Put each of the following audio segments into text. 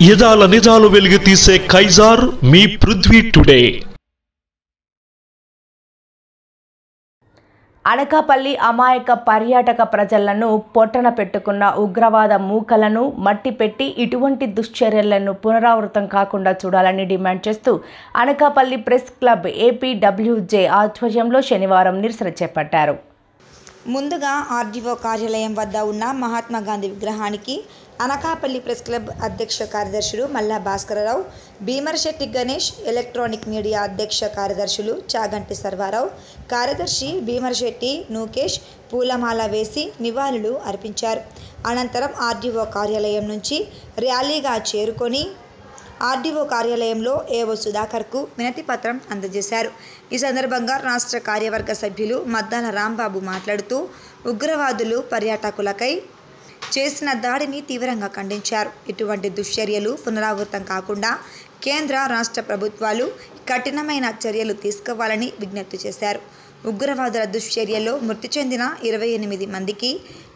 యదాల నిజాలు వెలుగు తీసే కైజార్ మీ పృథ్వీ టుడే. అనకాపల్లి అమాయక పర్యాటక ప్రజలను పొట్టన పెట్టుకున్న ఉగ్రవాద మూకలను మట్టిపెట్టి ఇటువంటి దుశ్చర్యలను పునరావృతం కాకుండా చూడాలని డిమాండ్ చేస్తూ అనకాపల్లి ప్రెస్ క్లబ్ ఏపీడబ్ల్యూజే ఆధ్వర్యంలో శనివారం నిరసన చేపట్టారు. ముందుగా ఆర్డీఓ కార్యాలయం వద్ద ఉన్న మహాత్మా గాంధీ విగ్రహానికి అనకాపల్లి ప్రెస్ క్లబ్ అధ్యక్ష కార్యదర్శులు మల్లా భాస్కరరావు, భీమరశెట్టి గణేష్, ఎలక్ట్రానిక్ మీడియా అధ్యక్ష కార్యదర్శులు చాగంటి సర్వారావు, కార్యదర్శి భీమరశెట్టి నూకేష్ పూలమాల వేసి నివాళులు అర్పించారు. అనంతరం ఆర్డీఓ కార్యాలయం నుంచి ర్యాలీగా చేరుకొని ఆర్డీఓ కార్యాలయంలో ఏవో సుధాకర్కు వినతి పత్రం అందజేశారు. ఈ సందర్భంగా రాష్ట్ర కార్యవర్గ సభ్యులు మద్దాల రాంబాబు మాట్లాడుతూ ఉగ్రవాదులు పర్యాటకులకై చేసిన దాడిని తీవ్రంగా ఖండించారు. ఇటువంటి దుశ్చర్యలు పునరావృతం కాకుండా కేంద్ర రాష్ట్ర ప్రభుత్వాలు కఠినమైన చర్యలు తీసుకోవాలని విజ్ఞప్తి చేశారు. ఉగ్రవాదుల దుశ్చర్యల్లో మృతి చెందిన 28 మందికి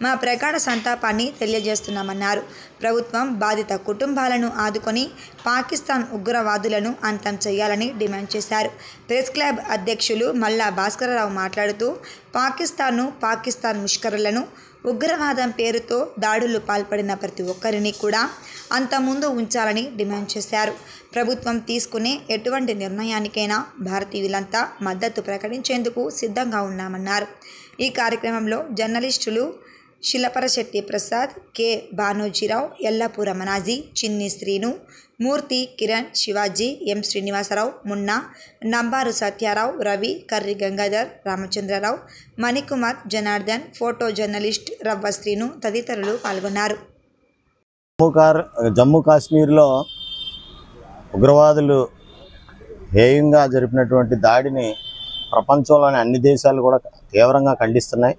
మా ప్రగాఢ సంతాపాన్ని తెలియజేస్తున్నామన్నారు. ప్రభుత్వం బాధిత కుటుంబాలను ఆదుకొని పాకిస్తాన్ ఉగ్రవాదులను అంతం చేయాలని డిమాండ్ చేశారు. ప్రెస్ క్లబ్ అధ్యక్షులు మల్లా భాస్కరరావు మాట్లాడుతూ పాకిస్తాన్ ముష్కరులను ఉగ్రవాదం పేరుతో దాడులు పాల్పడిన ప్రతి ఒక్కరిని కూడా అంతకుముందు ఉంచాలని డిమాండ్ చేశారు. ప్రభుత్వం తీసుకునే ఎటువంటి నిర్ణయానికైనా భారతీయులంతా మద్దతు ప్రకటించేందుకు సిద్ధంగా ఉన్నామన్నారు. ఈ కార్యక్రమంలో జర్నలిస్టులు శిలపరశెట్టి ప్రసాద్, కె బానోజీరావు, ఎల్లపూర మనాజీ, చిన్ని శ్రీను, మూర్తి, కిరణ్, శివాజీ, ఎం శ్రీనివాసరావు, మున్నా, నంబారు సత్యారావు, రవి, కర్రి గంగాధర్, రామచంద్రరావు, మణికుమార్, జనార్దన్, ఫోటో జర్నలిస్ట్ రవ్వ శ్రీను తదితరులు పాల్గొన్నారు. జమ్మూ కాశ్మీర్లో ఉగ్రవాదులు హేయంగా జరిపినటువంటి దాడిని ప్రపంచంలోని అన్ని దేశాలు కూడా తీవ్రంగా ఖండిస్తున్నాయి.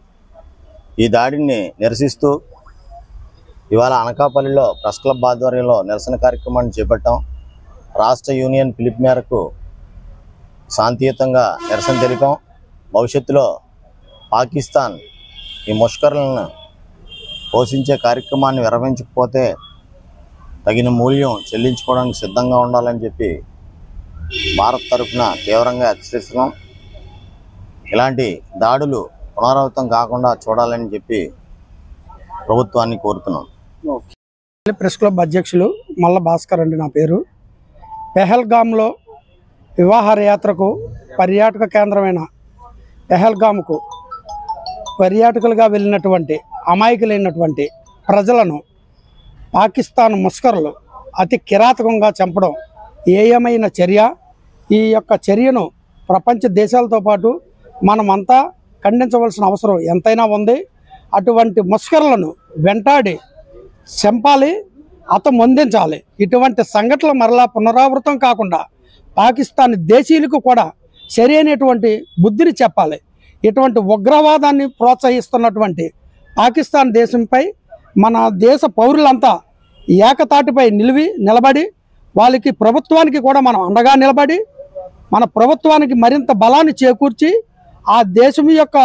ఈ దాడిని నిరసిస్తూ ఇవాళ అనకాపల్లిలో ప్రెస్ క్లబ్ ఆధ్వర్యంలో నిరసన కార్యక్రమాన్ని చేపట్టాం. రాష్ట్ర యూనియన్ పిలుపు మేరకు శాంతియుతంగా నిరసన తెలిపాం. భవిష్యత్తులో పాకిస్తాన్ ఈ ముష్కరులను పోషించే కార్యక్రమాన్ని విరమించకపోతే తగిన మూల్యం చెల్లించుకోవడానికి సిద్ధంగా ఉండాలని చెప్పి భారత్ తరఫున తీవ్రంగా హెచ్చరిస్తున్నాం. ఇలాంటి దాడులు పునరావృతం కాకుండా చూడాలని చెప్పి ప్రభుత్వాన్ని కోరుతున్నాం. ప్రెస్ క్లబ్ అధ్యక్షులు మల్ల భాస్కర్ అండి నా పేరు. పెహల్గామ్లో వివాహయాత్రకు పర్యాటక కేంద్రమైన పెహల్గామ్కు పర్యాటకులుగా వెళ్ళినటువంటి అమాయకులైనటువంటి ప్రజలను పాకిస్తాన్ ముష్కరులు అతి కిరాతకంగా చంపడం ఏయమైన చర్య. ఈ యొక్క చర్యను ప్రపంచ దేశాలతో పాటు మనమంతా ఖండించవలసిన అవసరం ఎంతైనా ఉంది. అటువంటి ముష్కరులను వెంటాడి చంపాలి, అందించాలి. ఇటువంటి సంఘటనలు మరలా పునరావృతం కాకుండా పాకిస్తాన్ దేశీయులకు కూడా సరైనటువంటి బుద్ధిని చెప్పాలి. ఇటువంటి ఉగ్రవాదాన్ని ప్రోత్సహిస్తున్నటువంటి పాకిస్తాన్ దేశంపై మన దేశ పౌరులంతా ఏకతాటిపై నిలబడి వాళ్ళకి ప్రభుత్వానికి కూడా మనం అండగా నిలబడి మన ప్రభుత్వానికి మరింత బలాన్ని చేకూర్చి ఆ దేశం యొక్క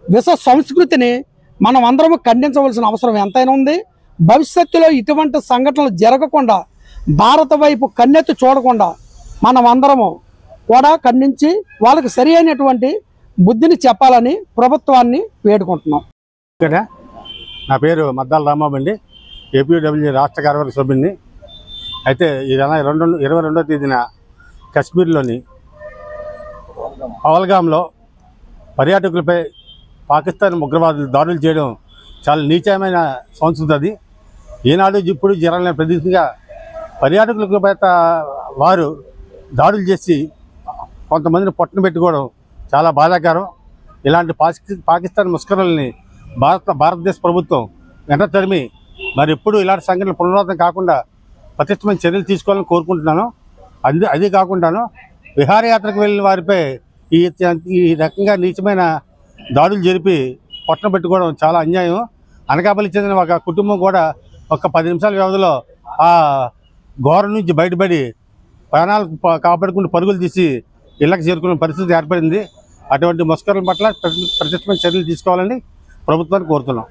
విష సంస్కృతిని మనం అందరము ఖండించవలసిన అవసరం ఎంతైనా ఉంది. భవిష్యత్తులో ఇటువంటి సంఘటనలు జరగకుండా భారత వైపు కన్నెత్తి చూడకుండా మనం అందరము కూడా ఖండించి వాళ్ళకి సరి అయినటువంటి బుద్ధిని చెప్పాలని ప్రభుత్వాన్ని వేడుకుంటున్నాం. నా పేరు మద్దాల రాంబాబు అండి, ఏపీడబ్ల్యూ రాష్ట్ర కార్యవర్గ సభ్యుడిని. అయితే ఈ 22వ తేదీన కశ్మీర్లోని పహల్గామ్లో పర్యాటకులపై పాకిస్తాన్ ఉగ్రవాదులు దాడులు చేయడం చాలా నీచమైన సంస్కృతి. అది ఈనాడు ఇప్పుడు జరగలేని ప్రదేశంగా పర్యాటకులకు వారు దాడులు చేసి కొంతమందిని పొట్టన పెట్టుకోవడం చాలా బాధాకరం. ఇలాంటి పాకిస్తాన్ ముష్కరుల్ని భారతదేశ ప్రభుత్వం వెంట తరిమి మరి ఎప్పుడు ఇలాంటి సంఘటనలు పునరావృతం కాకుండా పటిష్టమైన చర్యలు తీసుకోవాలని కోరుకుంటున్నాను. అది కాకుండాను విహారయాత్రకు వెళ్ళిన వారిపై ఈ రకంగా నీచమైన దాడులు జరిపి పొట్టన పెట్టుకోవడం చాలా అన్యాయం. అనకాపల్లి చెందిన ఒక కుటుంబం కూడా ఒక 10 నిమిషాల వ్యవధిలో ఆ ఘోరం నుంచి బయటపడి ప్రాణాలు కాపాడుకుంటూ పరుగులు తీసి ఇళ్లకు చేరుకునే పరిస్థితి ఏర్పడింది. అటువంటి ముష్కరుల పట్ల ప్రతిష్టమైన చర్యలు తీసుకోవాలని ప్రభుత్వాన్ని కోరుతున్నాం.